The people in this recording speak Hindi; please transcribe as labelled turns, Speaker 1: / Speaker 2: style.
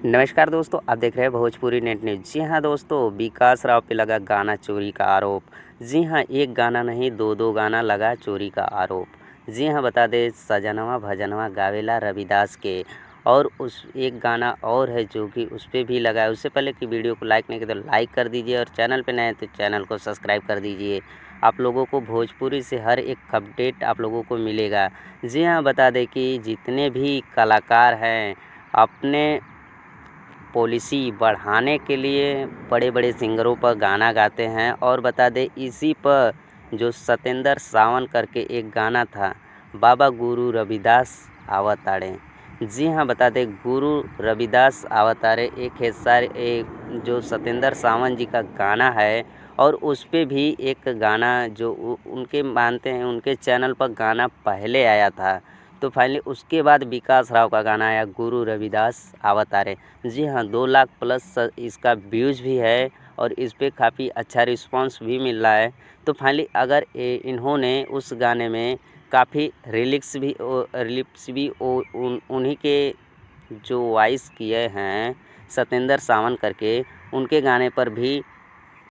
Speaker 1: नमस्कार दोस्तों, आप देख रहे हैं भोजपुरी नेट न्यूज़। जी हाँ दोस्तों, विकास राव पे लगा गाना चोरी का आरोप। जी हाँ, एक गाना नहीं दो गाना लगा चोरी का आरोप। जी हाँ, बता दें सजनवा भजनवा गावेला रविदास के। और उस एक गाना और है जो कि उस पे भी लगा है। उससे पहले कि वीडियो को लाइक नहीं किया तो लाइक कर दीजिए, और चैनल पे नए हैं तो चैनल को सब्सक्राइब कर दीजिए। आप लोगों को भोजपुरी से हर एक अपडेट आप लोगों को मिलेगा। जी हाँ, बता दें कि जितने भी कलाकार हैं अपने पॉलिसी बढ़ाने के लिए बड़े-बड़े सिंगरों पर गाना गाते हैं। और बता दें इसी पर जो सतेंद्र सावन करके एक गाना था, बाबा गुरु रविदास आवताड़े। जी हाँ, बता दें गुरु रविदास आवतारे एक है जो सतेंद्र सावन जी का गाना है। और उस पे भी एक गाना जो उनके मानते हैं उनके चैनल पर गाना पहले आया था। तो फाइनली उसके बाद विकास राव का गाना आया गुरु रविदास अवतारे। जी हाँ, 2 लाख प्लस इसका व्यूज़ भी है, और इस पे काफ़ी अच्छा रिस्पॉन्स भी मिल रहा है। तो फाइनली अगर इन्होंने उस गाने में काफ़ी रिलिप्स भी उन्हीं के जो वॉइस किए हैं सतेंद्र सावन करके, उनके गाने पर भी